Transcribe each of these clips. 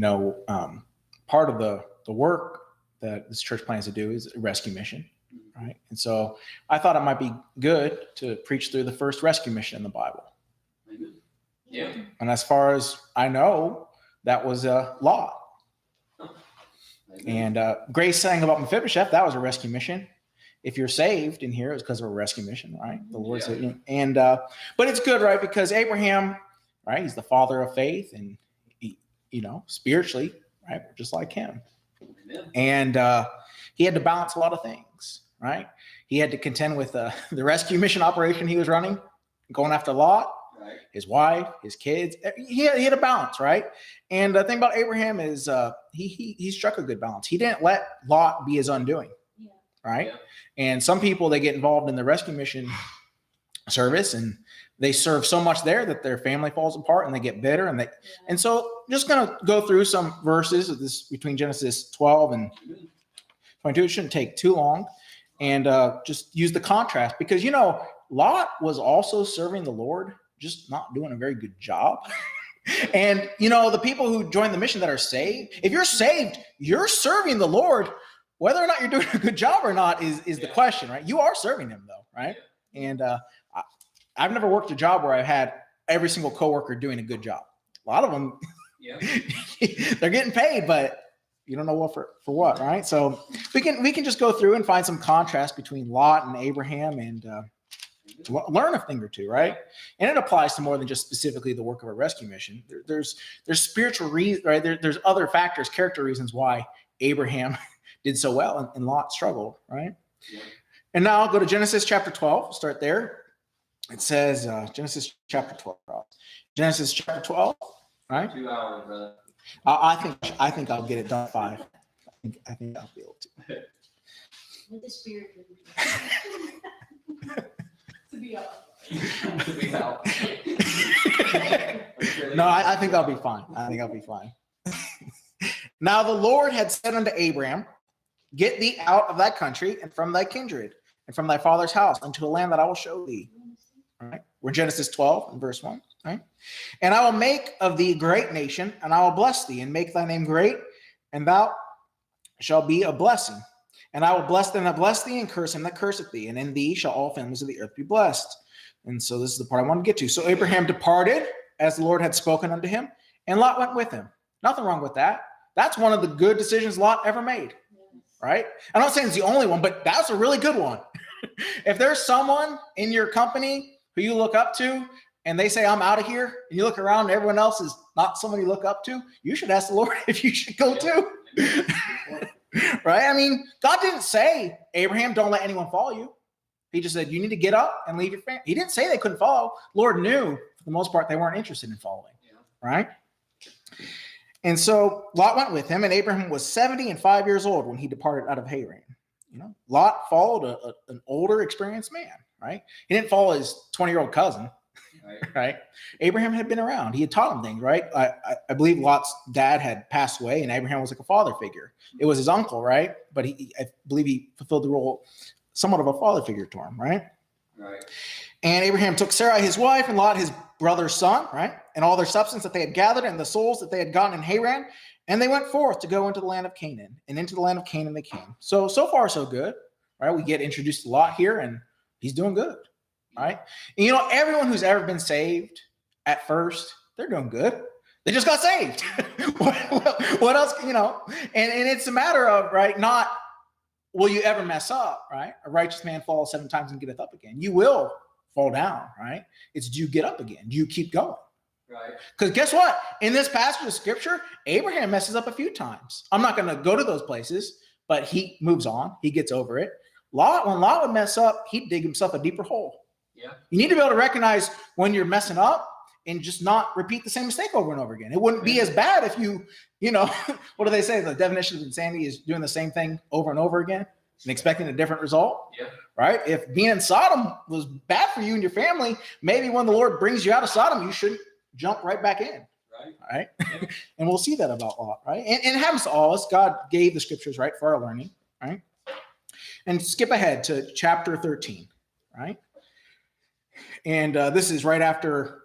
part of the work that this church plans to do is a rescue mission, right? And so I thought it might be good to preach through the first rescue mission in the Bible. Yeah. And as far as I know, that was Lot. And Grace saying about Mephibosheth, that was a rescue mission. If you're saved in here, it's because of a rescue mission, right? The Lord said, and but it's good, right? Because Abraham, right? He's the father of faith, and he, spiritually, right? Just like him. Amen. And he had to balance a lot of things, right? He had to contend with the rescue mission operation he was running, going after Lot, right, his wife, his kids. He had a balance, right? And the thing about Abraham is he struck a good balance. He didn't let Lot be his undoing, right? Yeah. And some people, they get involved in the rescue mission service and they serve so much there that their family falls apart and they get bitter. And so just going to go through some verses of this between Genesis 12 and 22. It shouldn't take too long. And just use the contrast because, Lot was also serving the Lord, just not doing a very good job. And, the people who join the mission that are saved, if you're saved, you're serving the Lord. Whether or not you're doing a good job or not is the question, right? You are serving him though, right? And I've never worked a job where I've had every single coworker doing a good job. A lot of them, they're getting paid, but you don't know what for what, right? So we can just go through and find some contrast between Lot and Abraham and learn a thing or two, right? And it applies to more than just specifically the work of a rescue mission. There's spiritual reasons, right? There's other factors, character reasons why Abraham did so well and Lot struggled, right? Yeah. And now I'll go to Genesis chapter 12. Start there. It says Genesis chapter 12. Genesis chapter 12, right? 2 hours, brother. I think I'll get it done 5. I think I'll be able to. With the spirit to be up. No, I think I'll be fine. Now the Lord had said unto Abraham, get thee out of thy country and from thy kindred and from thy father's house unto a land that I will show thee. All right. We're Genesis 12 and verse 1. Right. And I will make of thee a great nation, and I will bless thee and make thy name great, and thou shalt be a blessing. And I will bless them that bless thee and curse him that curseth thee. And in thee shall all families of the earth be blessed. And so this is the part I want to get to. So Abraham departed as the Lord had spoken unto him, and Lot went with him. Nothing wrong with that. That's one of the good decisions Lot ever made. Right? I'm not saying it's the only one, but that's a really good one. If there's someone in your company who you look up to and they say, I'm out of here, and you look around and everyone else is not someone you look up to, you should ask the Lord if you should go too. Right? I mean, God didn't say, Abraham, don't let anyone follow you. He just said, you need to get up and leave your family. He didn't say they couldn't follow. Lord knew, for the most part, they weren't interested in following. Right? And so Lot went with him, and Abraham was 75 years old when he departed out of Haran. Lot followed an older, experienced man, right? He didn't follow his 20-year-old cousin, right? Abraham had been around. He had taught him things, right? I believe Lot's dad had passed away, and Abraham was like a father figure. It was his uncle, right? But I believe he fulfilled the role somewhat of a father figure to him, right? Right. And Abraham took Sarai, his wife, and Lot, his brother's son, right? And all their substance that they had gathered and the souls that they had gotten in Haran. And they went forth to go into the land of Canaan. And into the land of Canaan they came. So far, so good, right? We get introduced to Lot here, and he's doing good, right? And everyone who's ever been saved at first, they're doing good. They just got saved. What else, And it's a matter of, right, not will you ever mess up, right? A righteous man falls 7 times and getteth up again. You will fall down, right? It's do you get up again? Do you keep going? Right. Because guess what? In this passage of scripture, Abraham messes up a few times. I'm not going to go to those places, but he moves on. He gets over it. When Lot would mess up, he'd dig himself a deeper hole. Yeah. You need to be able to recognize when you're messing up and just not repeat the same mistake over and over again. It wouldn't be as bad if what do they say? The definition of insanity is doing the same thing over and over again and expecting a different result. Yeah. Right? If being in Sodom was bad for you and your family, maybe when the Lord brings you out of Sodom, you shouldn't jump right back in. Right? Yeah. And we'll see that about Lot, right? And it happens to all of us. God gave the scriptures, right, for our learning, right? And skip ahead to chapter 13, right? And this is right after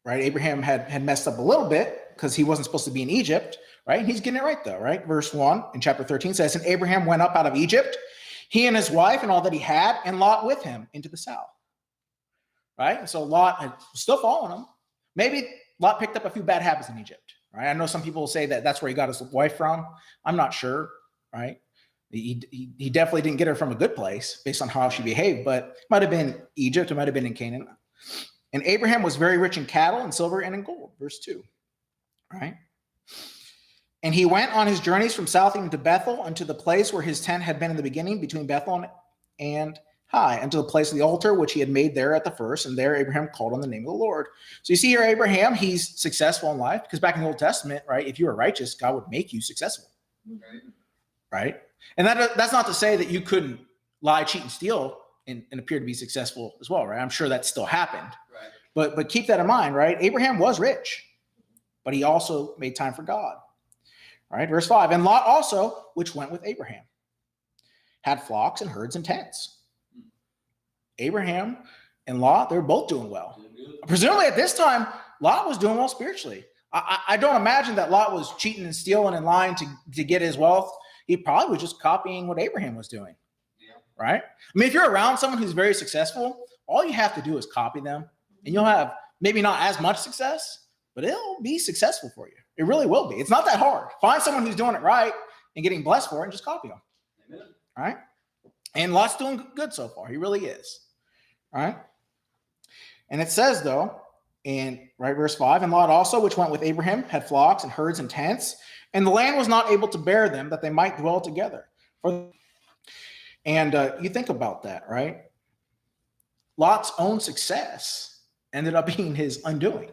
right? Abraham had messed up a little bit because he wasn't supposed to be in Egypt, right? And he's getting it right though, right? Verse 1 in chapter 13 says, and Abraham went up out of Egypt, he and his wife and all that he had, and Lot with him into the south, right? And so Lot was still following him. Maybe Lot picked up a few bad habits in Egypt, right? I know some people say that that's where he got his wife from. I'm not sure, right? He definitely didn't get her from a good place based on how she behaved, but it might have been Egypt, it might have been in Canaan. And Abraham was very rich in cattle and silver and in gold, verse 2, right? And he went on his journeys from south even to Bethel, unto the place where his tent had been in the beginning, between Bethel and Hai, unto the place of the altar which he had made there at the first. And there Abraham called on the name of the Lord. So you see here, Abraham, he's successful in life, because back in the Old Testament, right, if you were righteous, God would make you successful, right? And that's not to say that you couldn't lie, cheat, and steal and appear to be successful as well, right? I'm sure that still happened. Right. But keep that in mind, right? Abraham was rich, but he also made time for God. All right, verse 5, and Lot also, which went with Abraham, had flocks and herds and tents. Abraham and Lot, they were both doing well. Presumably at this time, Lot was doing well spiritually. I don't imagine that Lot was cheating and stealing and lying to get his wealth. He probably was just copying what Abraham was doing, right? I mean, if you're around someone who's very successful, all you have to do is copy them, and you'll have maybe not as much success, but it'll be successful for you. It really will be. It's not that hard. Find someone who's doing it right and getting blessed for it and just copy them. Amen. All right? And Lot's doing good so far. He really is. All right? And it says, though, in verse 5, and Lot also, which went with Abraham, had flocks and herds and tents, and the land was not able to bear them, that they might dwell together. And you think about that, right? Lot's own success ended up being his undoing.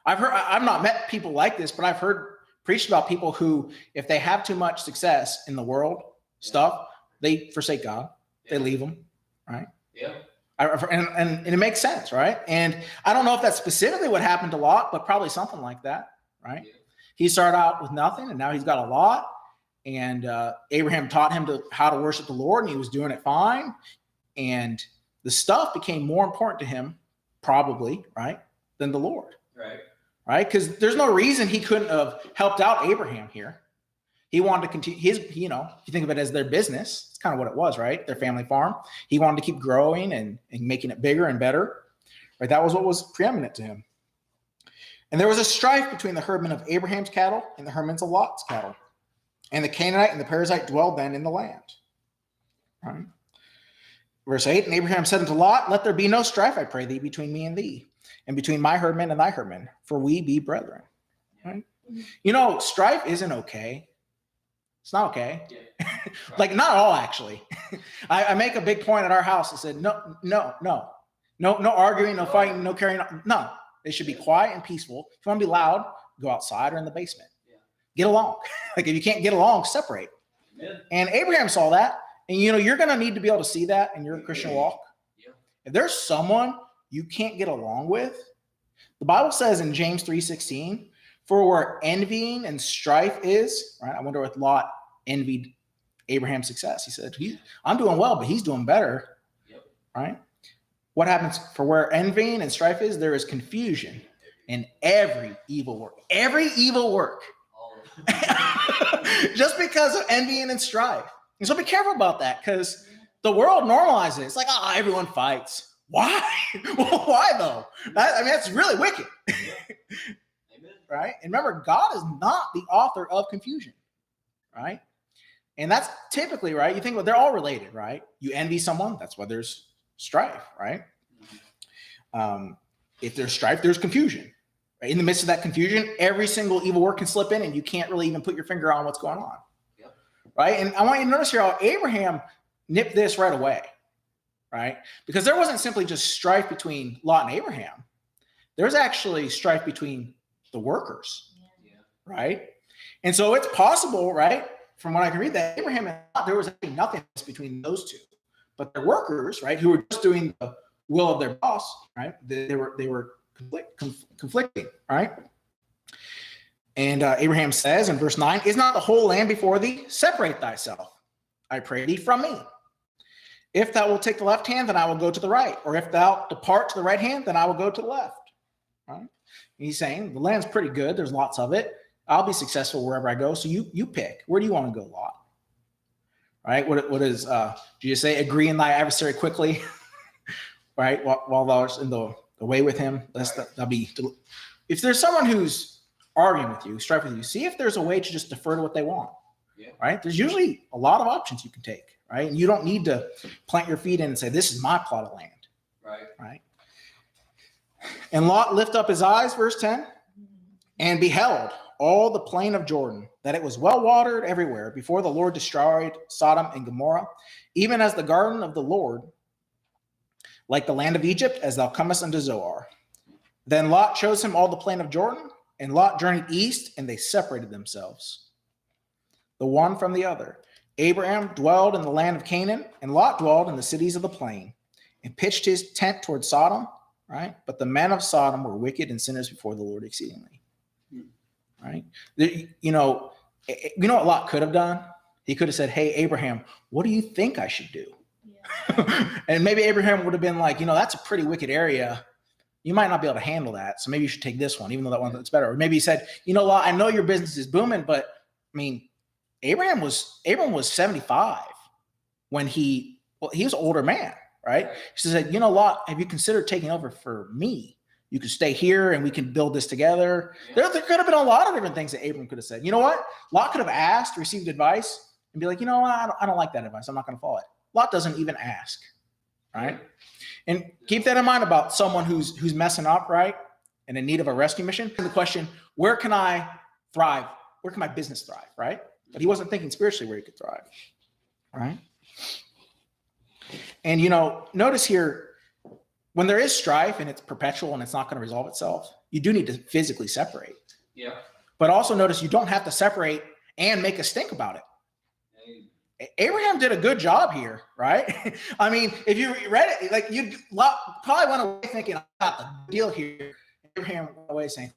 I've not met people like this, but I've heard preached about people who, if they have too much success in the world stuff, they forsake God. They leave him, right? Yeah. And it makes sense, right? And I don't know if that's specifically what happened to Lot, but probably something like that, right? Yeah. He started out with nothing, and now he's got a lot. And Abraham taught him how to worship the Lord, and he was doing it fine. And the stuff became more important to him, probably, right, than the Lord. Right? Because there's no reason he couldn't have helped out Abraham here. He wanted to continue if you think of it as their business, it's kind of what it was, right? Their family farm. He wanted to keep growing and making it bigger and better, right? That was what was preeminent to him. And there was a strife between the herdmen of Abraham's cattle and the herdmen of Lot's cattle. And the Canaanite and the Perizzite dwelled then in the land. Right? Verse 8, and Abraham said unto Lot, let there be no strife, I pray thee, between me and thee, and between my herdmen and thy herdmen, for we be brethren. Right? Strife isn't okay. It's not okay. Yeah. Right. Like, not at all, actually. I make a big point at our house. I said, no arguing, no fighting, no carrying on. No, they should be quiet and peaceful. If you want to be loud, go outside or in the basement. Yeah. Get along. Like, if you can't get along, separate. Amen. And Abraham saw that. And, you're going to need to be able to see that in your Christian walk. Yeah. If there's someone you can't get along with, the Bible says in James 3:16, for where envying and strife is, right? I wonder if Lot envied Abraham's success. He said, I'm doing well, but he's doing better, Yep. right? What happens? For where envying and strife is, there is confusion in every evil work. Every evil work. All of it. Just because of envying and strife. And so be careful about that, because the world normalizes it. It's like, everyone fights. Why? Well, why though? That's really wicked. Amen. Right? And remember, God is not the author of confusion, right? And that's typically, right? You think, well, they're all related, right? You envy someone, that's why there's strife, right? If there's strife, there's confusion. Right? In the midst of that confusion, every single evil work can slip in, and you can't really even put your finger on what's going on. Yep. Right? And I want you to notice here how Abraham nipped this right away, right? Because there wasn't simply just strife between Lot and Abraham. There's actually strife between the workers, Yeah. right? And so it's possible, right, from what I can read, that Abraham and Lot, there was actually nothing between those two. But the workers, right, who were just doing the will of their boss, right, they were conflicting, right? And Abraham says in verse 9, is not the whole land before thee? Separate thyself, I pray thee, from me. If thou wilt take the left hand, then I will go to the right. Or if thou depart to the right hand, then I will go to the left. Right? He's saying the land's pretty good. There's lots of it. I'll be successful wherever I go. So you pick. Where do you want to go, Lot? Right? What is Jesus say? Agree in thy adversary quickly. Right? While thou's in the way with him. That'll be. If there's someone who's arguing with you, strife with you, see if there's a way to just defer to what they want. Yeah. Right? There's usually a lot of options you can take. Right? And you don't need to plant your feet in and say, this is my plot of land. Right. Right? And Lot lifted up his eyes, verse 10, and beheld all the plain of Jordan, that it was well watered everywhere before the Lord destroyed Sodom and Gomorrah, even as the garden of the Lord, like the land of Egypt, as thou comest unto Zoar. Then Lot chose him all the plain of Jordan, and Lot journeyed east, and they separated themselves, the one from the other. Abraham dwelled in the land of Canaan, and Lot dwelled in the cities of the plain, and pitched his tent toward Sodom, right? But the men of Sodom were wicked and sinners before the Lord exceedingly. Right? You know what Lot could have done? He could have said, hey, Abraham, what do you think I should do? Yeah. And maybe Abraham would have been like, that's a pretty wicked area. You might not be able to handle that. So maybe you should take this one, even though that one that's better. Or maybe he said, Lot, I know your business is booming, but I mean, Abraham was 75 when he was an older man, right? He said, Lot, have you considered taking over for me? You can stay here and we can build this together. Yeah. There could have been a lot of different things that Abram could have said. You know what? Lot could have asked, received advice, and be like, I don't like that advice. I'm not going to follow it. Lot doesn't even ask, right? And keep that in mind about someone who's messing up, right? And in need of a rescue mission. The question, where can I thrive? Where can my business thrive, right? But he wasn't thinking spiritually where he could thrive, right? And, notice here, when there is strife and it's perpetual and it's not going to resolve itself, you do need to physically separate. Yeah. But also notice you don't have to separate and make a stink about it. Abraham did a good job here, right? I mean, if you read it, like you probably went away thinking, I got the deal here. Abraham went away saying,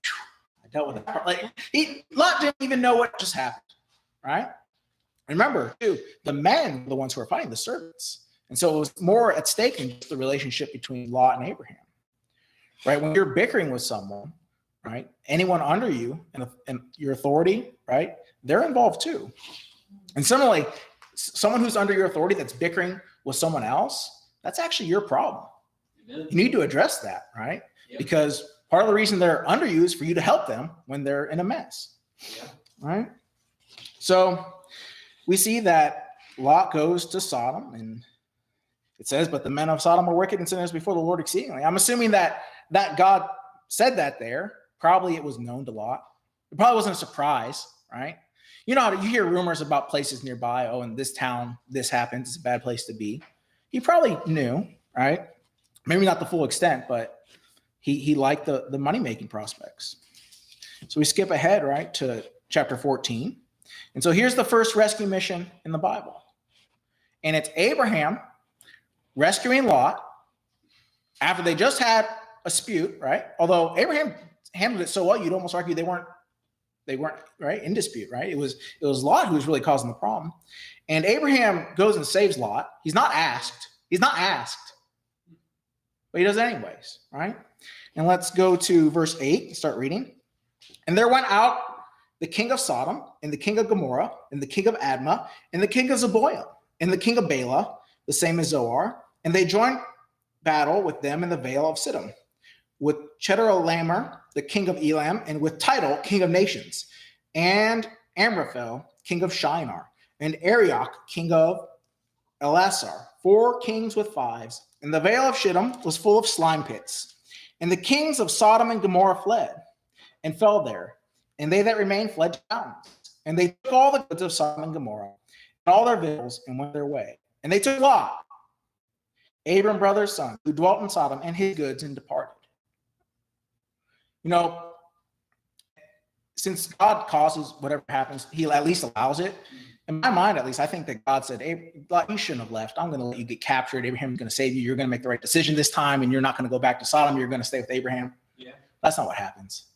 I dealt with it. Like Lot didn't even know what just happened, right? Remember, too, the men were the ones who were fighting the servants. And so it was more at stake than just the relationship between Lot and Abraham, right? When you're bickering with someone, right, anyone under you and your authority, right, they're involved too. And similarly, someone who's under your authority that's bickering with someone else, that's actually your problem. You need to address that, right? Yep. Because part of the reason they're under you is for you to help them when they're in a mess, right? So we see that Lot goes to Sodom, and it says, but the men of Sodom were wicked and sinners before the Lord exceedingly. I'm assuming that God said that there. Probably it was known to Lot. It probably wasn't a surprise, right? You hear rumors about places nearby. Oh, in this town, this happens. It's a bad place to be. He probably knew, right? Maybe not the full extent, but he liked the money-making prospects. So we skip ahead, right, to chapter 14. And so here's the first rescue mission in the Bible. And it's Abraham rescuing Lot after they just had a dispute, right? Although Abraham handled it so well, you'd almost argue they weren't right in dispute, right? It was Lot who was really causing the problem. And Abraham goes and saves Lot. He's not asked, but he does it anyways, right? And let's go to verse 8 and start reading. And there went out the king of Sodom, and the king of Gomorrah, and the king of Admah, and the king of Zeboiim, and the king of Bela, the same as Zoar, and they joined battle with them in the vale of Siddim, with Chedorlaomer, the king of Elam, and with Tidal, king of nations, and Amraphel, king of Shinar, and Arioch, king of Elasar, 4 kings with 5s. And the vale of Shittim was full of slime pits. And the kings of Sodom and Gomorrah fled and fell there. And they that remained fled to mountains. And they took all the goods of Sodom and Gomorrah, and all their victuals, and went their way. And they took Lot, Abram's brother's son, who dwelt in Sodom, and his goods, and departed. Since God causes whatever happens, he at least allows it. In my mind, at least, I think that God said, Lot, you shouldn't have left. I'm going to let you get captured. Abraham's going to save you. You're going to make the right decision this time, and you're not going to go back to Sodom. You're going to stay with Abraham. Yeah. That's not what happens.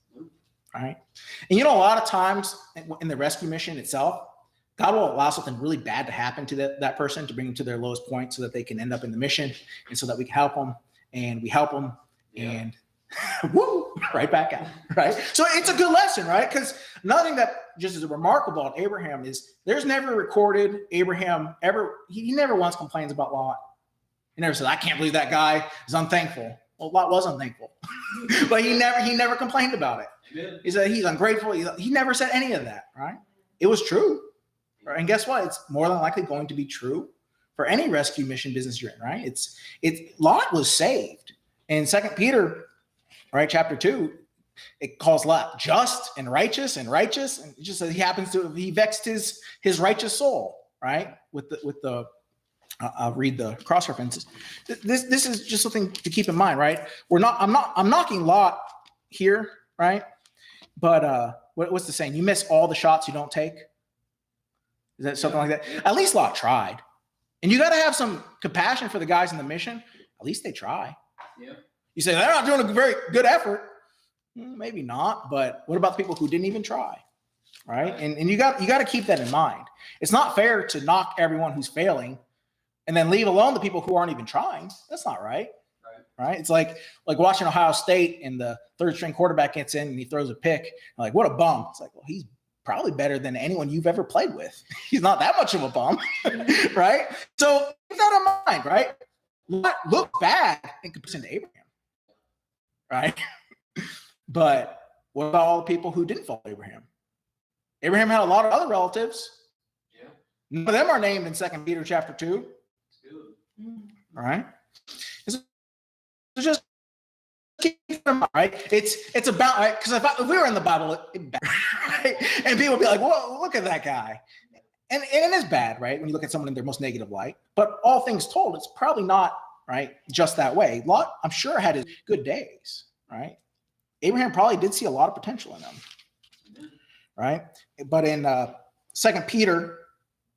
Right? And a lot of times in the rescue mission itself, God will allow something really bad to happen to that person to bring them to their lowest point so that they can end up in the mission and so that we can help them, and we help them. Yeah. And Woo, right back out, right? So it's a good lesson, right? Because another thing that just is remarkable about Abraham is there's never recorded Abraham he never once complains about Lot. He never said, I can't believe that guy is unthankful. Well, Lot was unthankful, but he never complained about it. Amen. He said he's ungrateful. He never said any of that, right? It was true. Right? And guess what? It's more than likely going to be true for any rescue mission business you're in, right? Lot was saved. In 2 Peter, right, chapter 2, it calls Lot just and righteous, and it just says he vexed his righteous soul, right? I'll read the cross references. This is just something to keep in mind, right? I'm knocking Lot here, right? But what's the saying? You miss all the shots you don't take. Is that something like that? At least Lot tried. And you got to have some compassion for the guys in the mission. At least they try. Yeah. You say they're not doing a very good effort. Maybe not, but what about the people who didn't even try? Right? And you got to keep that in mind. It's not fair to knock everyone who's failing and then leave alone the people who aren't even trying. That's not right. Right? It's like watching Ohio State and the third string quarterback gets in and he throws a pick. Like, what a bum. It's like, well, he's probably better than anyone you've ever played with. He's not that much of a bum, right? So keep that in mind, right? Look bad in comparison to Abraham, right? But what about all the people who didn't follow Abraham? Abraham had a lot of other relatives. Yeah. None of them are named in 2 Peter chapter 2. All right? So just keep in mind, right? It's about, right? Because if we were in the Bible, right? And people would be like, whoa, look at that guy. And it is bad, right? When you look at someone in their most negative light. But all things told, it's probably not, right, just that way. Lot, I'm sure, had his good days, right? Abraham probably did see a lot of potential in him, right? But in 2 Peter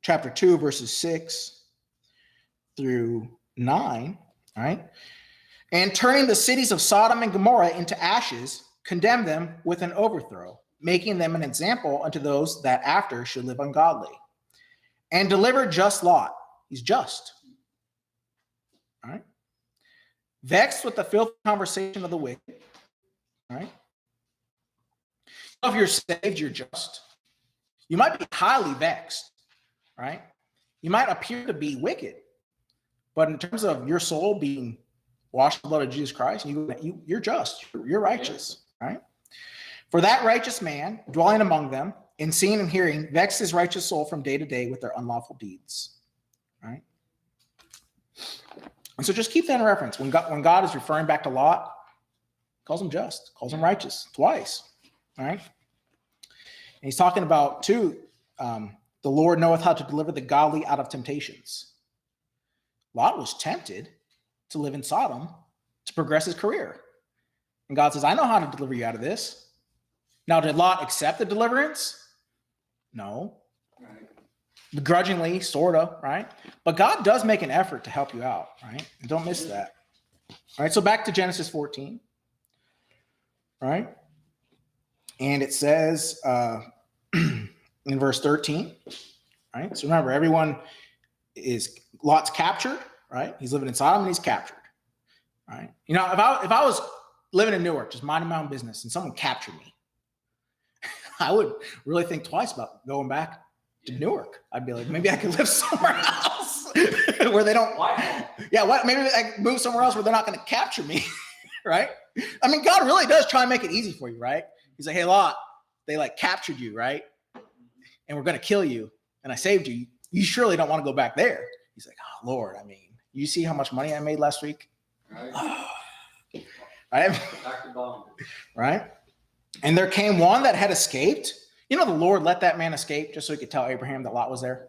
chapter 2, verses 6 through 9, right? And turning the cities of Sodom and Gomorrah into ashes, condemn them with an overthrow, making them an example unto those that after should live ungodly. And deliver just Lot. He's just. All right. Vexed with the filthy conversation of the wicked. All right. If you're saved, you're just. You might be highly vexed, right? You might appear to be wicked, but in terms of your soul being washed in the blood of Jesus Christ, you're just, you're righteous, right? For that righteous man, dwelling among them, in seeing and hearing, vexed his righteous soul from day to day with their unlawful deeds, right? And so just keep that in reference. When God is referring back to Lot, calls him just, calls him righteous twice, all right? And he's talking about, too, the Lord knoweth how to deliver the godly out of temptations. Lot was tempted to live in Sodom to progress his career. And God says, I know how to deliver you out of this. Now, did Lot accept the deliverance? No. Right. Begrudgingly, sort of, right? But God does make an effort to help you out, right? And don't miss that. All right, so back to Genesis 14, right? And it says in verse 13, right? So remember, Lot's captured, right? He's living in Sodom and he's captured, right? You know, if I was living in Newark, just minding my own business, and someone captured me, I would really think twice about going back to Newark. I'd be like, maybe I could live somewhere else where they don't. Why? Yeah, maybe I could move somewhere else where they're not going to capture me, right? I mean, God really does try and make it easy for you, right? He's like, hey, Lot, they like captured you, right? And we're going to kill you. And I saved you. You surely don't want to go back there. He's like, oh, Lord, I mean, you see how much money I made last week? Right. Right? Back to bondage. Right? And there came one that had escaped. You know, the Lord let that man escape just so he could tell Abraham that Lot was there.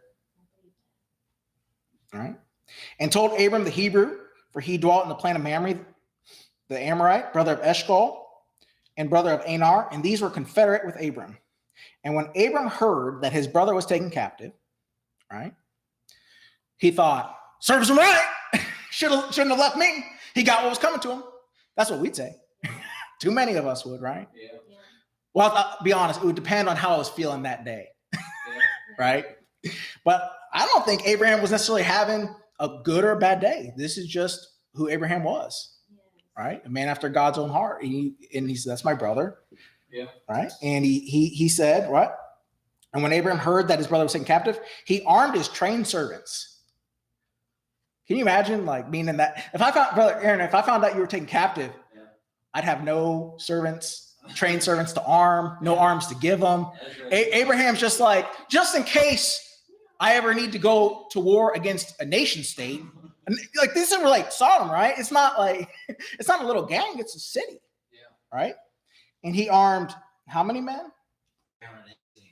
All right. And told Abram the Hebrew, for he dwelt in the plain of Mamre, the Amorite, brother of Eshcol, and brother of Anar, and these were confederate with Abram. And when Abram heard that his brother was taken captive, right, he thought, serves him right. Shouldn't have left me. He got what was coming to him. That's what we'd say. Too many of us would, right? Yeah. Well, I'll be honest, it would depend on how I was feeling that day, Yeah. right? But I don't think Abraham was necessarily having a good or a bad day. This is just who Abraham was, right? A man after God's own heart. And he said, that's my brother. Yeah. Right. And he said, what? And when Abraham heard that his brother was taken captive, he armed his trained servants. Can you imagine like being in that? If I found, brother Aaron, if I found out you were taken captive, Yeah. I'd have no servants, trained servants to arm, no arms to give them. Abraham's just like, just in case I ever need to go to war against a nation state. And like this is like Sodom, right? It's not like, it's not a little gang, it's a city. Yeah. Right. And he armed how many men?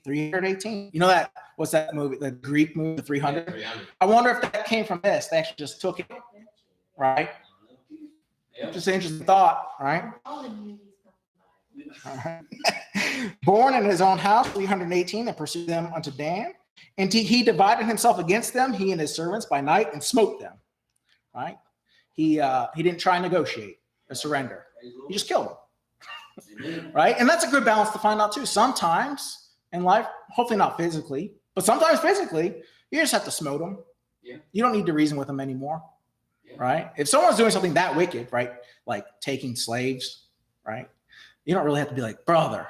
318. You know that, what's that movie, the Greek movie, the 300? 300. I wonder if that came from this. They actually just took it, right? Yeah. Just an interesting thought, right? All the movies come by. All right. Born in his own house, 318, and pursued them unto Dan. And he divided himself against them, he and his servants, by night, and smote them. Right? He didn't try and negotiate a surrender. He just killed them. Right? And that's a good balance to find out too. Sometimes in life, hopefully not physically, but sometimes physically, you just have to smote them. Yeah. You don't need to reason with them anymore. Yeah. Right? If someone's doing something that wicked, right? Like taking slaves, right? You don't really have to be like, brother,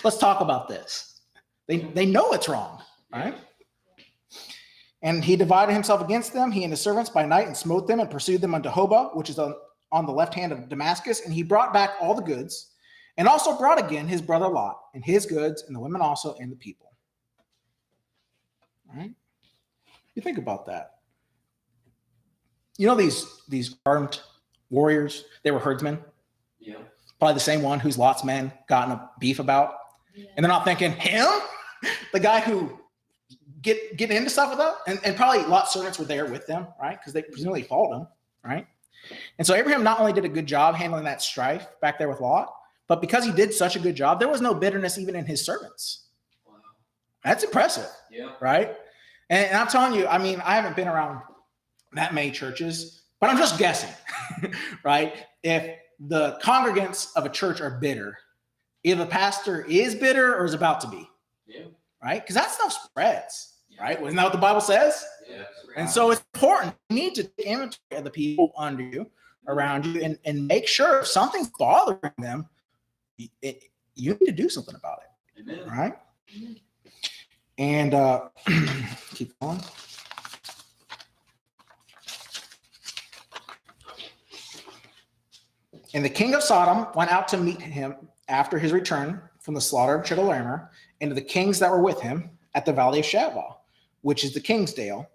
let's talk about this. They know it's wrong, right? And he divided himself against them, he and his servants by night, and smote them and pursued them unto Hobah, which is on the left hand of Damascus. And he brought back all the goods, and also brought again his brother Lot, and his goods, and the women also, and the people. All right? You think about that. You know these armed warriors, they were herdsmen. Yeah. Probably the same one whose Lot's men got in a beef about. Yeah. And they're not thinking, him? The guy who get into stuff with them? And probably Lot's servants were there with them, right? Because they presumably followed him, right? And so Abraham not only did a good job handling that strife back there with Lot, but because he did such a good job, there was no bitterness even in his servants. Wow. That's impressive, Yeah. right? And I'm telling you, I mean, I haven't been around that many churches, but I'm just guessing, right? If the congregants of a church are bitter, either the pastor is bitter or is about to be, Yeah. right? Because that stuff spreads, right? Isn't that what the Bible says? Yeah. And so it's important. You need to take inventory of the people under you, around you, and make sure if something's bothering them, you need to do something about it. Amen. All right? And keep going. And the king of Sodom went out to meet him after his return from the slaughter of Chedorlaomer, and to the kings that were with him at the valley of Shavah, which is the king's dale.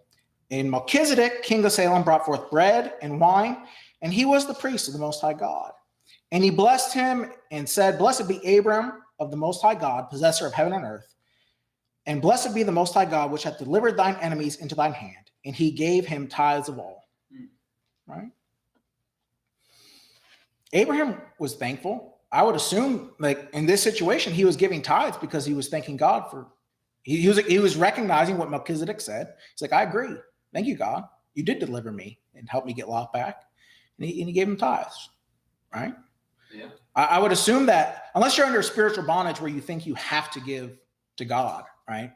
And Melchizedek, king of Salem, brought forth bread and wine, and he was the priest of the Most High God. And he blessed him and said, Blessed be Abram of the Most High God, possessor of heaven and earth. And blessed be the Most High God, which hath delivered thine enemies into thine hand. And he gave him tithes of all. Right? Abraham was thankful. I would assume, like in this situation, he was giving tithes because he was thanking God for. He was recognizing what Melchizedek said. He's like, I agree. Thank you, God. You did deliver me and help me get Lot back. And he gave him tithes. Right? Yeah. I would assume that unless you're under a spiritual bondage where you think you have to give to God, right?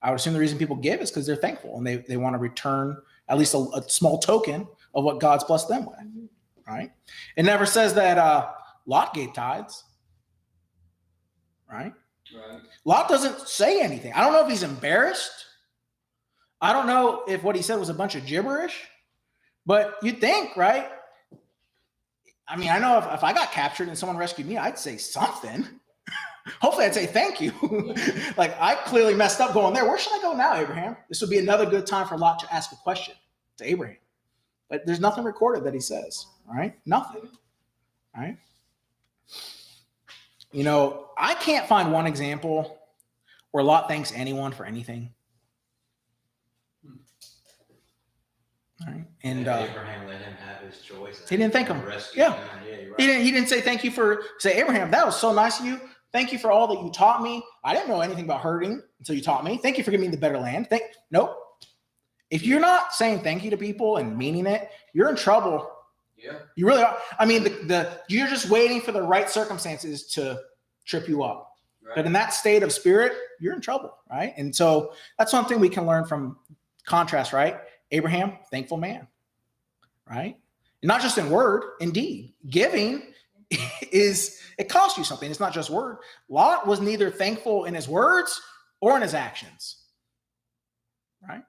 I would assume the reason people give is because they're thankful and they want to return at least a small token of what God's blessed them with, right? It never says that Lot gave tithes, right? Right. Lot doesn't say anything. I don't know if he's embarrassed. I don't know if what he said was a bunch of gibberish, but you'd think, right? I mean, I know if I got captured and someone rescued me, I'd say something. Hopefully I'd say thank you. Like I clearly messed up going there. Where should I go now, Abraham? This would be another good time for Lot to ask a question to Abraham. But there's nothing recorded that he says, all right? Nothing, all right? You know, I can't find one example where Lot thanks anyone for anything. All right. And Abraham let him have his choice. he didn't thank him. Yeah, Yeah. you're right. He didn't say thank you for, say, Abraham, that was so nice of you. Thank you for all that you taught me. I didn't know anything about herding until you taught me. Thank you for giving me the better land. Nope. If you're not saying thank you to people and meaning it, you're in trouble. Yeah. You really are. I mean, you're just waiting for the right circumstances to trip you up. Right. But in that state of spirit, you're in trouble, right? And so that's one thing we can learn from contrast, right? Abraham, thankful man, right? not just in word, in deed. Giving it costs you something. It's not just word. Lot was neither thankful in his words or in his actions. Right?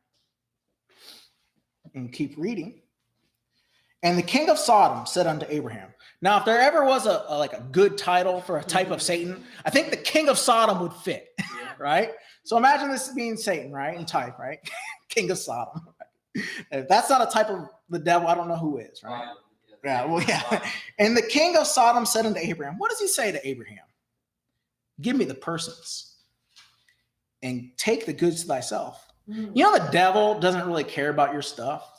And keep reading. And the king of Sodom said unto Abraham. Now, if there ever was a good title for a type of Satan, I think the king of Sodom would fit, right? So imagine this being Satan, right? In type, right? King of Sodom. If that's not a type of the devil, I don't know who is, right? Yeah, well, yeah. And the king of Sodom said unto Abraham, what does he say to Abraham? Give me the persons and take the goods to thyself. You know, the devil doesn't really care about your stuff.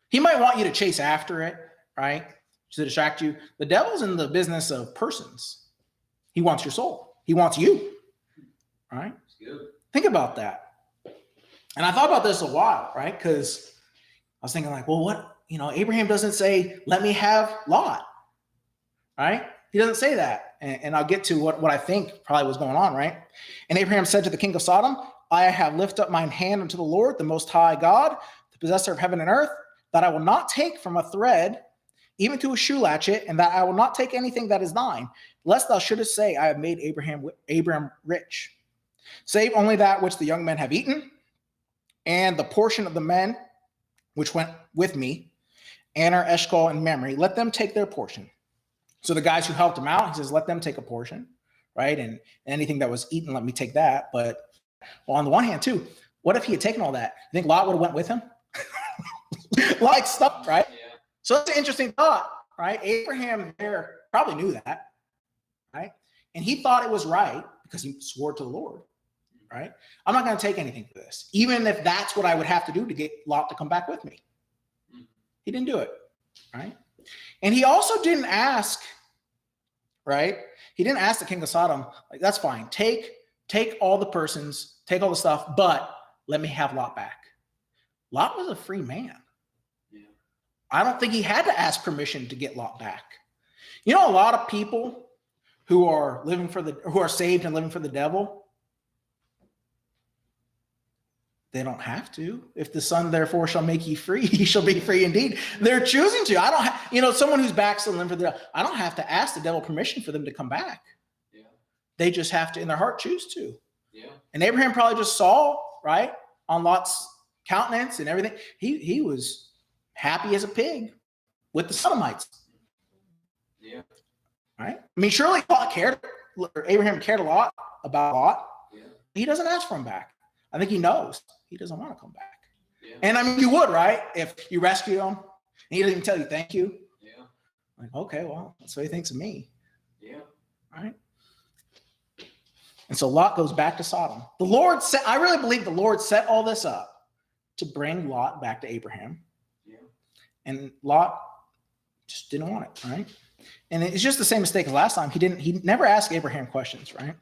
He might want you to chase after it, right? To distract you. The devil's in the business of persons. He wants your soul. He wants you, right? Think about that. And I thought about this a while, right? Because I was thinking like, well, what, Abraham doesn't say, let me have Lot, right? He doesn't say that. And I'll get to what I think probably was going on, right? And Abraham said to the king of Sodom, I have lifted up mine hand unto the Lord, the most high God, the possessor of heaven and earth, that I will not take from a thread, even to a shoe latchet, and that I will not take anything that is thine, lest thou shouldest say, I have made Abraham rich. Save only that which the young men have eaten, and the portion of the men which went with me, Aner, Eshcol, and Mamre, let them take their portion. So the guys who helped him out, he says, let them take a portion, right? And anything that was eaten, let me take that. But well, on the one hand, too, what if he had taken all that? You think Lot would have went with him? Like stuff, right? Yeah. So that's an interesting thought, right? Abraham there probably knew that, right? And he thought it was right because he swore to the Lord, right? I'm not going to take anything for this, even if that's what I would have to do to get Lot to come back with me. He didn't do it, right? And he also didn't ask, right? He didn't ask the king of Sodom, like, that's fine. Take all the persons, take all the stuff, but let me have Lot back. Lot was a free man. Yeah. I don't think he had to ask permission to get Lot back. You know, a lot of people who are saved and living for the devil, they don't have to. If the Son therefore shall make you free, he shall be free indeed. They're choosing to. I don't someone who's backslidden living for the devil, I don't have to ask the devil permission for them to come back. Yeah. They just have to in their heart choose to. Yeah. And Abraham probably just saw, right, on Lot's countenance and everything, he was happy as a pig with the Sodomites. Yeah. Right? I mean, surely Abraham cared a lot about Lot. Yeah. He doesn't ask for him back. I think he knows he doesn't want to come back. Yeah. And I mean, you would, right? If you rescue him and he doesn't even tell you thank you. Yeah. Like, okay, well, that's what he thinks of me. Yeah. Right? And so Lot goes back to Sodom. I really believe the Lord set all this up to bring Lot back to Abraham. Yeah. And Lot just didn't want it, right? And it's just the same mistake as last time. He never asked Abraham questions, right?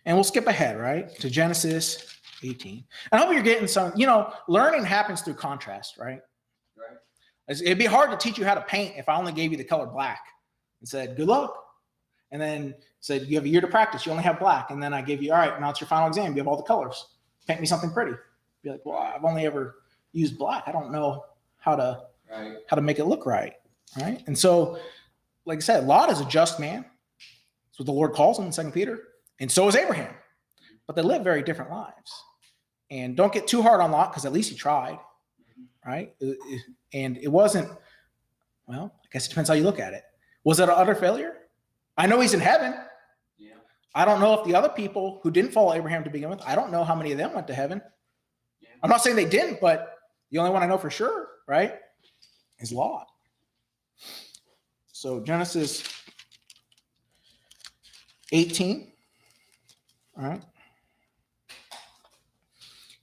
And we'll skip ahead, right, to Genesis 18. I hope you're getting some, learning happens through contrast, right? Right. It'd be hard to teach you how to paint if I only gave you the color black and said, good luck. And then said, you have a year to practice. You only have black. And then I give you, all right, now it's your final exam. You have all the colors. Paint me something pretty. Be like, well, I've only ever used black. I don't know how to make it look right. Right. And so, like I said, Lot is a just man. That's what the Lord calls him in 2 Peter. And so is Abraham. But they live very different lives. And don't get too hard on Lot because at least he tried. Right. And it wasn't, well, I guess it depends how you look at it. Was it an utter failure? I know he's in heaven. Yeah. I don't know if the other people who didn't follow Abraham to begin with, I don't know how many of them went to heaven. Yeah. I'm not saying they didn't, but the only one I know for sure, right, is Lot. So Genesis 18. All right.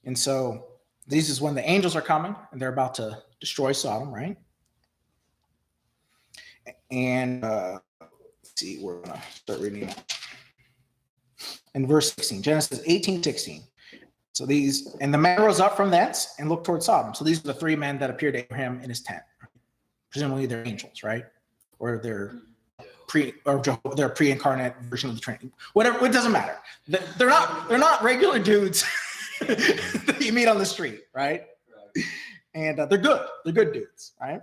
And so this is when the angels are coming and they're about to destroy Sodom, right? And let's see, we're going to start reading it. In verse 16, Genesis 18:16. So and the man rose up from thence and looked toward Sodom. So these are the three men that appeared to Abraham in his tent. Right? Presumably they're angels, right? Or they're pre-incarnate version of the Trinity. Whatever, it doesn't matter. They're not regular dudes that you meet on the street, right? And they're good. They're good dudes, right?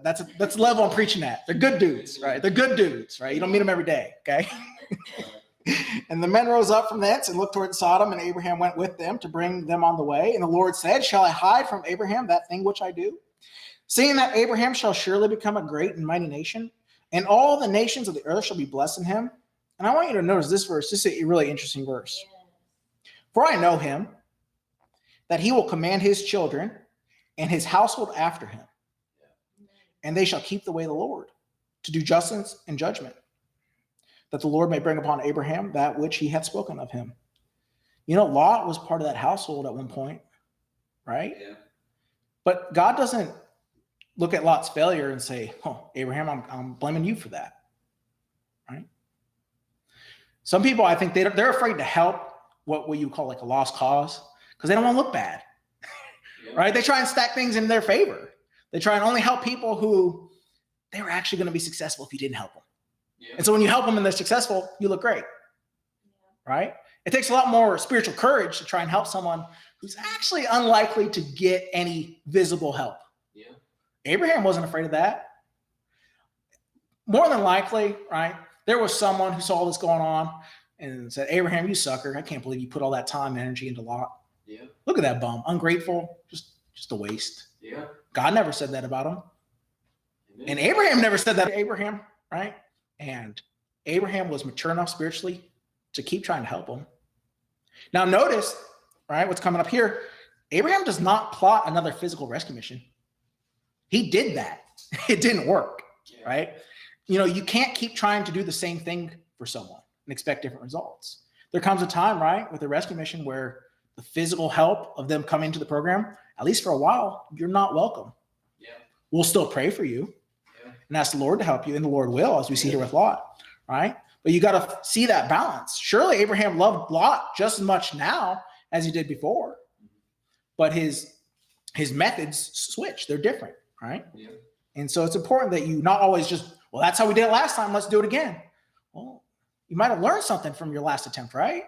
That's the level I'm preaching at. They're good dudes, right? They're good dudes, right? You don't meet them every day, okay? And the men rose up from thence and looked toward Sodom, and Abraham went with them to bring them on the way. And the Lord said, shall I hide from Abraham that thing which I do? Seeing that Abraham shall surely become a great and mighty nation, and all the nations of the earth shall be blessed in him. And I want you to notice this verse. This is a really interesting verse. For I know him, that he will command his children and his household after him, and they shall keep the way of the Lord, to do justice and judgment, that the Lord may bring upon Abraham that which he hath spoken of him. You know, Lot was part of that household at one point, right? Yeah. But God doesn't look at Lot's failure and say, oh, Abraham, I'm blaming you for that, right? Some people, I think they're afraid to help what you call like a lost cause because they don't want to look bad, Yeah. right? They try and stack things in their favor. They try and only help people who they were actually going to be successful if you didn't help them. Yeah. And so when you help them and they're successful, you look great, right? It takes a lot more spiritual courage to try and help someone who's actually unlikely to get any visible help. Yeah. Abraham wasn't afraid of that. More than likely, right, there was someone who saw this going on and said, Abraham, you sucker. I can't believe you put all that time and energy into Lot. Yeah. Look at that bum. Ungrateful, just a waste. Yeah. God never said that about him. Amen. And Abraham never said that to Abraham, right? And Abraham was mature enough spiritually to keep trying to help him. Now notice, right, what's coming up here. Abraham does not plot another physical rescue mission. He did that. It didn't work, Yeah. right? You know, you can't keep trying to do the same thing for someone and expect different results. There comes a time, right, with a rescue mission where the physical help of them coming to the program, at least for a while, you're not welcome. Yeah. We'll still pray for you Yeah. and ask the Lord to help you, and the Lord will, as we see here with Lot, right? But you got to see that balance. Surely Abraham loved Lot just as much now as he did before, but his methods switch. They're different, right? Yeah. And so it's important that you not always just, well, that's how we did it last time, let's do it again. Well, you might have learned something from your last attempt, right?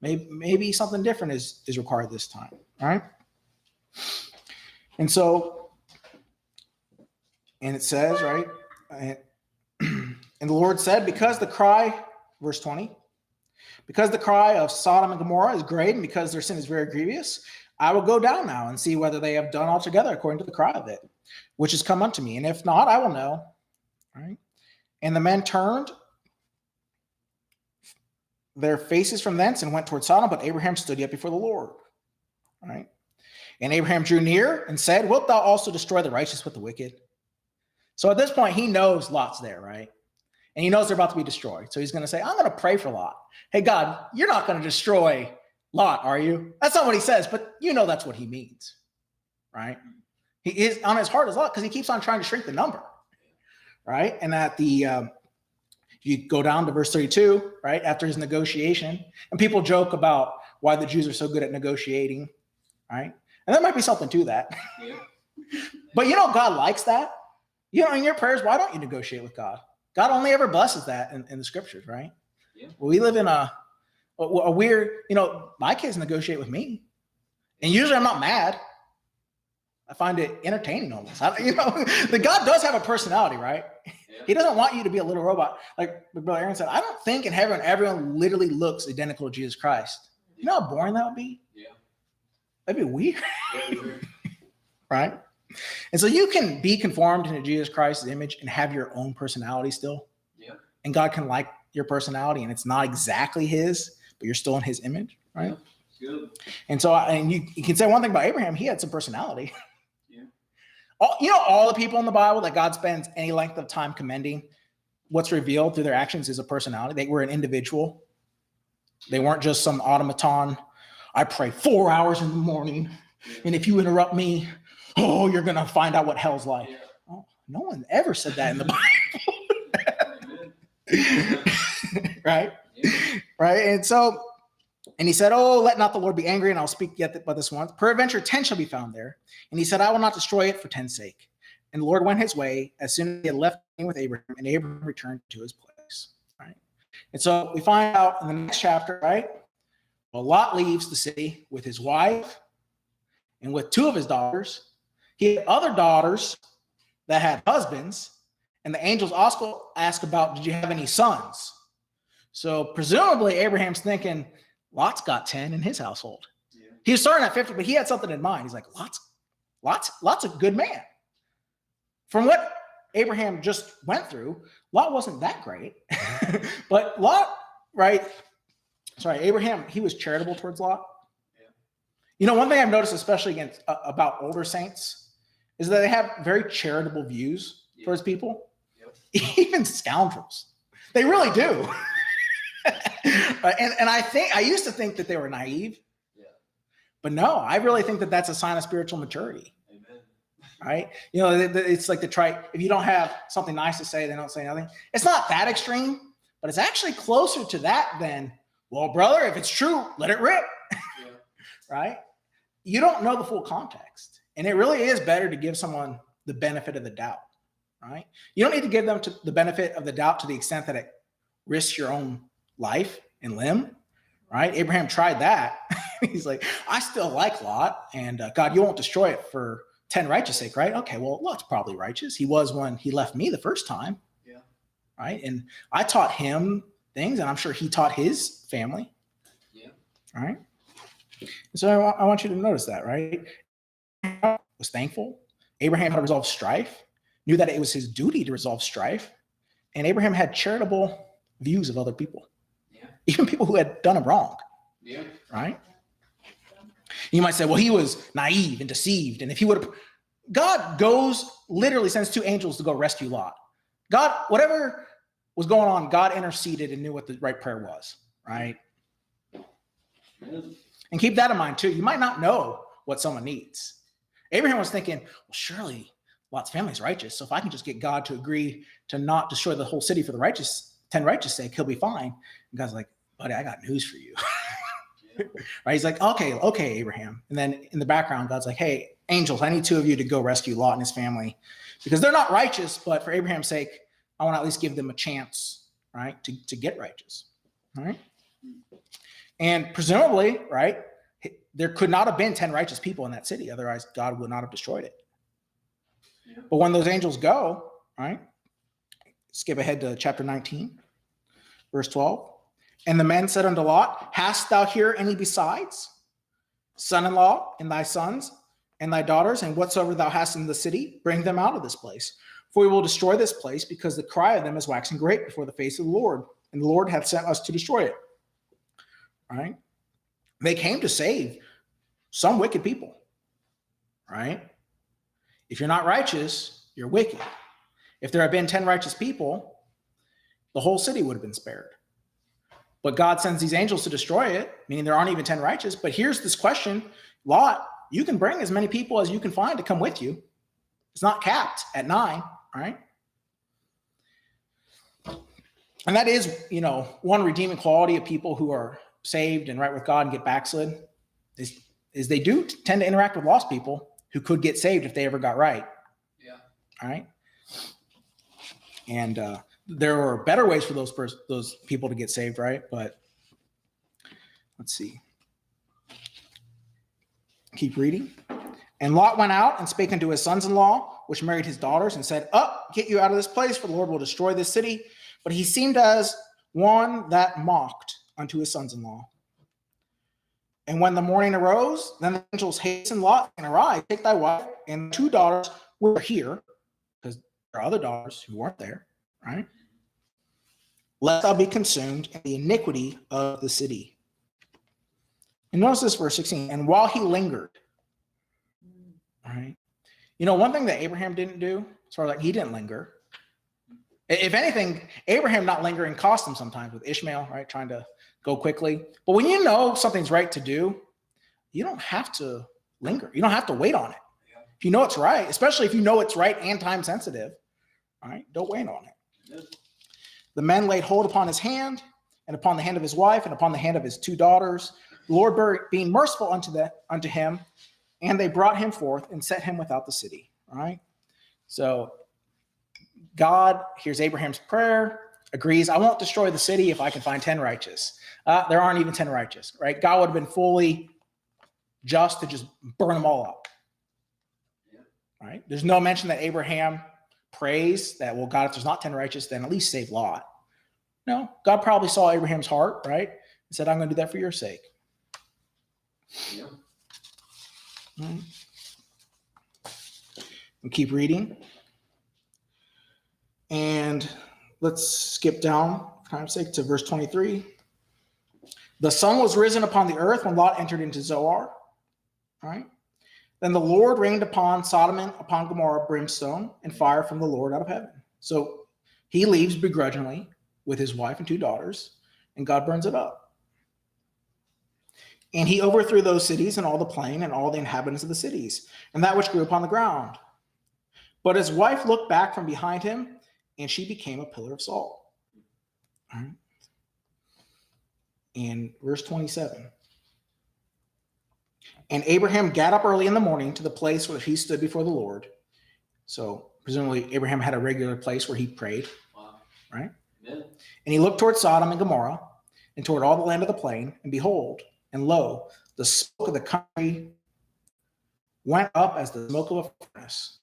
Right. Maybe something different is required this time, right? And so, and it says, right, and the Lord said, because the cry, verse 20, because the cry of Sodom and Gomorrah is great, and because their sin is very grievous, I will go down now and see whether they have done altogether according to the cry of it, which has come unto me. And if not, I will know. Right? And the men turned their faces from thence and went toward Sodom, but Abraham stood yet before the Lord. Right? And Abraham drew near and said, wilt thou also destroy the righteous with the wicked? So at this point, he knows Lot's there, right? And he knows they're about to be destroyed. So he's going to say, I'm going to pray for Lot. Hey, God, you're not going to destroy Lot, are you? That's not what he says, but you know that's what he means, right? He is on his heart is Lot because he keeps on trying to shrink the number, right? And at the, you go down to verse 32, right? After his negotiation, and people joke about why the Jews are so good at negotiating, right? And there might be something to that. Yeah. But you know, God likes that. You know, in your prayers, why don't you negotiate with God? God only ever blesses that in the scriptures, right? Yeah. Well, we live in a weird, you know, my kids negotiate with me. And usually I'm not mad. I find it entertaining almost. You know, the God does have a personality, right? Yeah. He doesn't want you to be a little robot. Like Brother Aaron said, I don't think in heaven everyone literally looks identical to Jesus Christ. You know how boring that would be? Yeah. That'd be weird, Very weird. right? And so you can be conformed into Jesus Christ's image and have your own personality still. Yeah. And God can like your personality, and it's not exactly his, but you're still in his image, right? Yeah. Good. And so, and you can say one thing about Abraham, he had some personality. Yeah. All the people in the Bible that God spends any length of time commending, what's revealed through their actions is a personality. They were an individual. They weren't just some automaton. I pray 4 hours in the morning, and if you interrupt me, oh, you're going to find out what hell's like. Yeah. Oh, no one ever said that in the Bible. Right? Yeah. Right. And so, and he said, oh, let not the Lord be angry, and I'll speak yet but this once. Peradventure 10 shall be found there. And he said, I will not destroy it for 10's sake. And the Lord went his way as soon as he had left with Abraham, and Abraham returned to his place. Right. And so we find out in the next chapter, right? Well, Lot leaves the city with his wife and with two of his daughters. He had other daughters that had husbands. And the angels also ask about, did you have any sons? So presumably Abraham's thinking, Lot's got 10 in his household. Yeah. He was starting at 50, but he had something in mind. He's like, Lot's a good man. From what Abraham just went through, Lot wasn't that great. But Lot, right? Sorry, Abraham, he was charitable towards Lot. Yeah. You know, one thing I've noticed, especially against about older saints, is that they have very charitable views towards people, even scoundrels. They really do. And I used to think that they were naive. Yeah. But no, I really think that that's a sign of spiritual maturity. Amen. Right? You know, it's like if you don't have something nice to say, they don't say nothing. It's not that extreme, but it's actually closer to that than, well, brother, if it's true, let it rip. Yeah. Right? You don't know the full context. And it really is better to give someone the benefit of the doubt. Right? You don't need to give them the benefit of the doubt to the extent that it risks your own life and limb. Right? Abraham tried that. He's like, I still like Lot, and God, you won't destroy it for 10 righteous sake, right? Okay, well, Lot's probably righteous. He was when he left me the first time. Yeah. Right? And I taught him things, and I'm sure he taught his family. Yeah. All right? So I want you to notice that, right? Abraham was thankful. Abraham had to resolve strife, knew that it was his duty to resolve strife, and Abraham had charitable views of other people, even people who had done him wrong. Yeah. Right? You might say, well, he was naive and deceived. And if he would have, God literally sends 2 angels to go rescue Lot. God, whatever was going on, God interceded and knew what the right prayer was. Right? Yeah. And keep that in mind too. You might not know what someone needs. Abraham was thinking, well, surely Lot's family is righteous. So if I can just get God to agree to not destroy the whole city for the 10 righteous sake, he'll be fine. And God's like, buddy, I got news for you. Right? He's like, okay, Abraham. And then in the background, God's like, hey, angels, I need 2 of you to go rescue Lot and his family because they're not righteous, but for Abraham's sake, I want to at least give them a chance, right, to get righteous. All right. And presumably, right, there could not have been 10 righteous people in that city. Otherwise, God would not have destroyed it. Yeah. But when those angels go, right, skip ahead to chapter 19, verse 12. And the men said unto Lot, hast thou here any besides? Son-in-law, and thy sons, and thy daughters, and whatsoever thou hast in the city, bring them out of this place. For we will destroy this place, because the cry of them is waxing great before the face of the Lord, and the Lord hath sent us to destroy it. Right? They came to save some wicked people. Right? If you're not righteous, you're wicked. If there had been 10 righteous people, the whole city would have been spared. But God sends these angels to destroy it, meaning there aren't even 10 righteous. But here's this question, Lot, you can bring as many people as you can find to come with you. It's not capped at 9, right? And that is, one redeeming quality of people who are saved and right with God and get backslid is they do tend to interact with lost people who could get saved if they ever got right. Yeah. All right. And there are better ways for those people to get saved, right? But let's see. Keep reading. And Lot went out and spake unto his sons-in-law, which married his daughters, and said, up, get you out of this place, for the Lord will destroy this city. But he seemed as one that mocked unto his sons-in-law. And when the morning arose, then the angels hastened Lot, and arise, take thy wife and 2 daughters who are here, because there are other daughters who weren't there, right? Lest thou be consumed in the iniquity of the city. And notice this verse 16. And while he lingered, all right. One thing that Abraham didn't do, he didn't linger. If anything, Abraham not lingering cost him sometimes with Ishmael, right? Trying to go quickly. But when you know something's right to do, you don't have to linger. You don't have to wait on it. If you know it's right, especially if you know it's right and time sensitive, all right, don't wait on it. The men laid hold upon his hand and upon the hand of his wife and upon the hand of his 2 daughters, the Lord being merciful unto him, and they brought him forth and set him without the city. All right. So God hears Abraham's prayer, agrees, I won't destroy the city if I can find 10 righteous. There aren't even 10 righteous, right? God would have been fully just to just burn them all up. Yeah. Right? There's no mention that Abraham prays that, well, God, if there's not 10 righteous, then at least save Lot. No, God probably saw Abraham's heart, right? And said, I'm going to do that for your sake. Yeah. Right. We'll keep reading. And let's skip down, for time's sake, to verse 23. The sun was risen upon the earth when Lot entered into Zoar. All right. Then the Lord rained upon Sodom and upon Gomorrah brimstone and fire from the Lord out of heaven. So he leaves begrudgingly with his wife and 2 daughters, and God burns it up. And he overthrew those cities and all the plain and all the inhabitants of the cities, and that which grew upon the ground. But his wife looked back from behind him, and she became a pillar of salt. All right. In verse 27. And Abraham got up early in the morning to the place where he stood before the Lord. So presumably Abraham had a regular place where he prayed, right? Amen. And he looked toward Sodom and Gomorrah and toward all the land of the plain. And behold, and lo, the smoke of the country went up as the smoke of a furnace.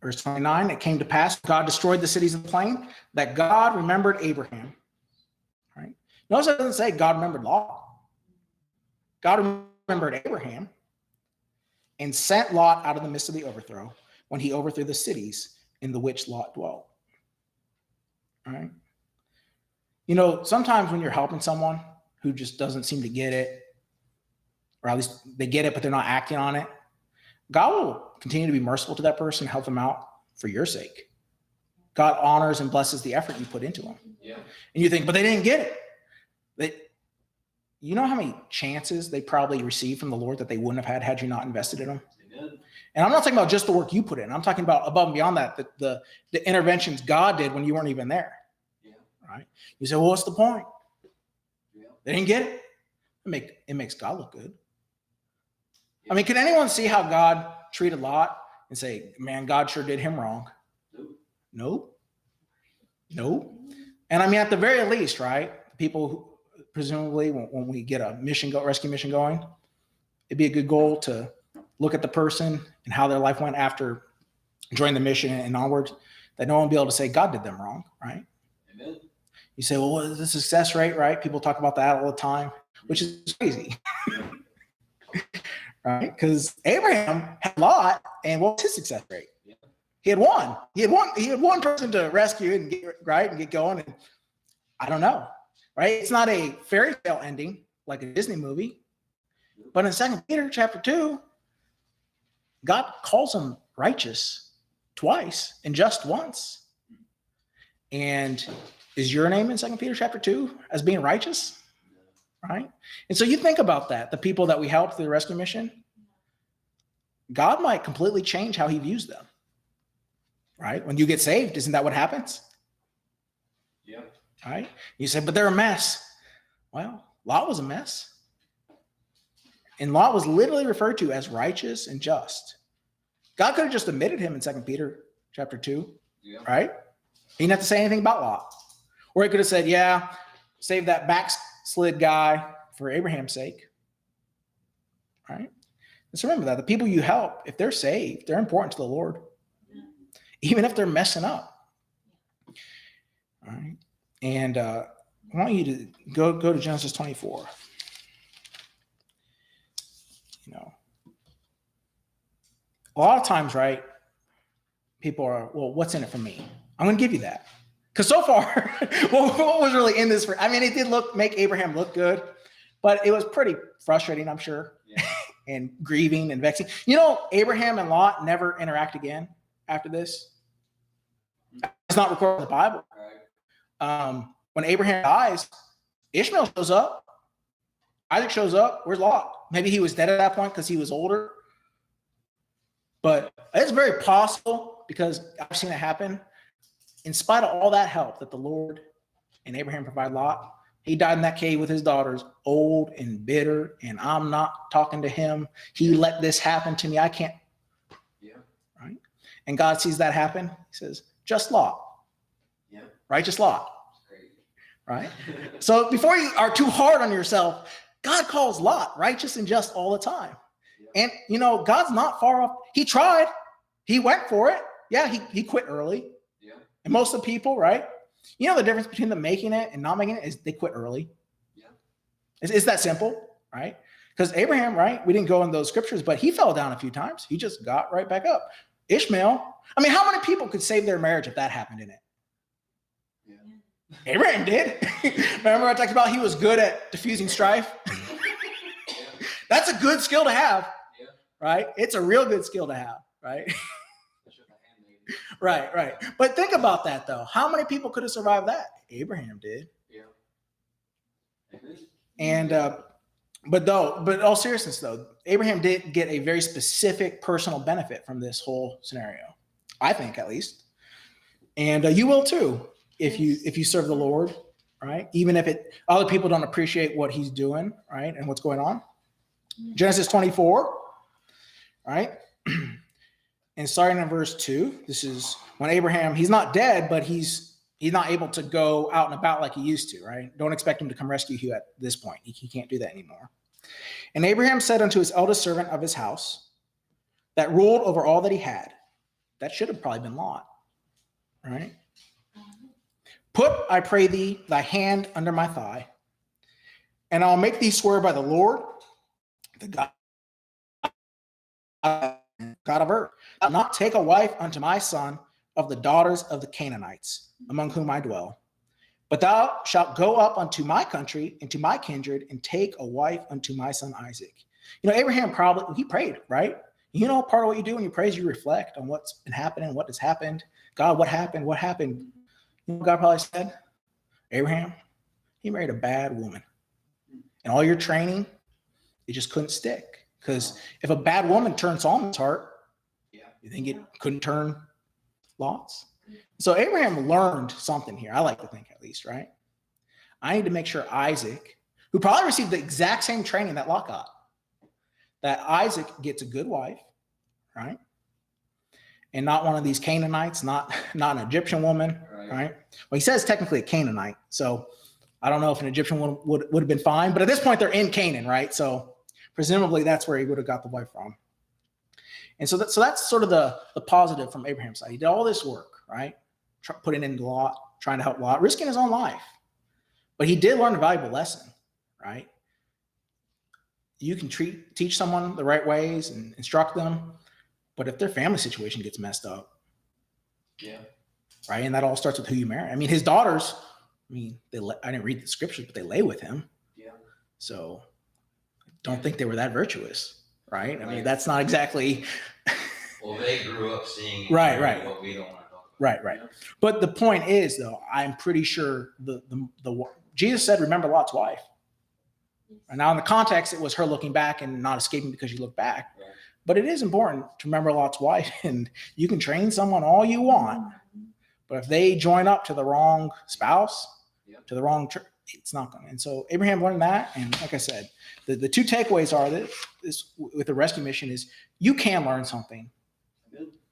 Verse 29, it came to pass, God destroyed the cities of the plain, that God remembered Abraham. Right? Notice it doesn't say God remembered Lot. God remembered Abraham and sent Lot out of the midst of the overthrow when he overthrew the cities in the which Lot dwelt. All right. You know, sometimes when you're helping someone who just doesn't seem to get it, or at least they get it, but they're not acting on it, God will continue to be merciful to that person, help them out for your sake. God honors and blesses the effort you put into them. Yeah. And you think, but they didn't get it. You know how many chances they probably received from the Lord that they wouldn't have had you not invested in them? Amen. And I'm not talking about just the work you put in. I'm talking about above and beyond that, the interventions God did when you weren't even there. Yeah. Right? You say, well, what's the point? Yeah. They didn't get it. It makes God look good. I mean, can anyone see how God treated Lot and say, man, God sure did him wrong? Nope. And I mean, at the very least, right, people who, presumably when we get a rescue mission going, it'd be a good goal to look at the person and how their life went after joining the mission and onward, that no one will be able to say God did them wrong, right? Amen. You say, well, what is the success rate, right? People talk about that all the time, which is crazy. Right? Because Abraham had Lot, and what was his success rate? Yeah. He had one. He had one person to rescue and get going. And I don't know. Right? It's not a fairy tale ending like a Disney movie. But in 2 Peter chapter 2, God calls him righteous twice and just once. And is your name in 2 Peter chapter 2 as being righteous? Right? And so you think about that, the people that we helped through the rescue mission, God might completely change how he views them. Right? When you get saved, isn't that what happens? Yeah. Right? You say, but they're a mess. Well, Lot was a mess. And Lot was literally referred to as righteous and just. God could have just omitted him in 2 Peter chapter 2. Yeah. Right? He didn't have to say anything about Lot. Or he could have said, yeah, save that backslid guy for Abraham's sake. Right? Let's remember that the people you help, if they're saved, they're important to the Lord. Even if they're messing up. All right. And I want you to go to Genesis 24. You know, a lot of times, right, people are, well, what's in it for me? I'm going to give you that. Because so far, what was really in this for? I mean, it did make Abraham look good, but it was pretty frustrating, I'm sure, Yeah. and grieving and vexing. You know, Abraham and Lot never interact again after this. It's not recorded in the Bible. Right. When Abraham dies, Ishmael shows up. Isaac shows up. Where's Lot? Maybe he was dead at that point because he was older. But it's very possible, because I've seen it happen, in spite of all that help that the Lord and Abraham provide Lot, he died in that cave with his daughters, old and bitter, and I'm not talking to him. He let this happen to me. I can't. Yeah. Right? And God sees that happen. He says, just Lot. Yeah. Righteous Lot. Great. Right? So before you are too hard on yourself, God calls Lot righteous and just all the time. Yeah. And, you know, God's not far off. He tried. He went for it. Yeah, he quit early. Yeah. And most of the people, right? You know the difference between them making it and not making it is they quit early. Yeah. It's that simple, right? Because Abraham, right? We didn't go in those scriptures, but he fell down a few times. He just got right back up. Ishmael, I mean, how many people could save their marriage if that happened in it? Yeah. Abraham did. Remember I talked about he was good at diffusing strife? That's a good skill to have, Yeah. right? It's a real good skill to have, right? Especially with a handmaiden. Right. But think about that, though. How many people could have survived that? Abraham did. Yeah. Amen. And but all seriousness, though, Abraham did get a very specific personal benefit from this whole scenario. I think, at least. And you will too if you serve the Lord, right? Even if other people don't appreciate what he's doing, right, and what's going on. Genesis 24, right? And starting in verse 2, this is when Abraham, he's not dead, but he's not able to go out and about like he used to, right? Don't expect him to come rescue you at this point. He can't do that anymore. And Abraham said unto his eldest servant of his house that ruled over all that he had, that should have probably been Lot, right? Put, I pray thee, thy hand under my thigh, and I'll make thee swear by the Lord, the God of earth, I'll not take a wife unto my son of the daughters of the Canaanites, among whom I dwell. But thou shalt go up unto my country and to my kindred and take a wife unto my son Isaac. You know, Abraham he prayed, right? You know, part of what you do when you pray is you reflect on what's been happening, what has happened. God, what happened? What happened? You know, God probably said, Abraham, he married a bad woman. And all your training, it just couldn't stick. Because if a bad woman turned Solomon's heart, you think it couldn't turn Lot's? So Abraham learned something here. I like to think, at least, right? I need to make sure Isaac, who probably received the exact same training that Lot got, that Isaac gets a good wife, right? And not one of these Canaanites, not an Egyptian woman, right? Well, he says technically a Canaanite. So I don't know if an Egyptian woman would have been fine, but at this point they're in Canaan, right? So presumably that's where he would have got the wife from. And so that's sort of the positive from Abraham's side. He did all this work, right? Putting in Lot, trying to help Lot, risking his own life. But he did learn a valuable lesson, right? You can teach someone the right ways and instruct them, but if their family situation gets messed up, right? And that all starts with who you marry. I mean, his daughters, I didn't read the scriptures, but they lay with him. Yeah. So I don't think they were that virtuous, right? I mean, that's not exactly. Well, they grew up seeing Right. what we don't want to talk about. Right. But the point is, though, I'm pretty sure the Jesus said, remember Lot's wife. And now in the context, it was her looking back and not escaping because she looked back. Right. But it is important to remember Lot's wife, and you can train someone all you want. But if they join up to the wrong spouse, to the wrong church, it's not going to. And so Abraham learned that. And like I said, the two takeaways are that this with the rescue mission is you can learn something,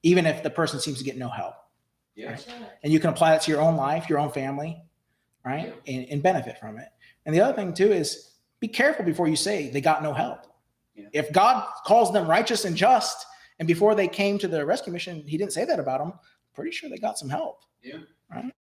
even if the person seems to get no help. Yeah. Right? And you can apply that to your own life, your own family, right? And benefit from it. And the other thing too is be careful before you say they got no help. Yeah. If God calls them righteous and just, and before they came to the rescue mission, he didn't say that about them, pretty sure they got some help. Yeah. Right?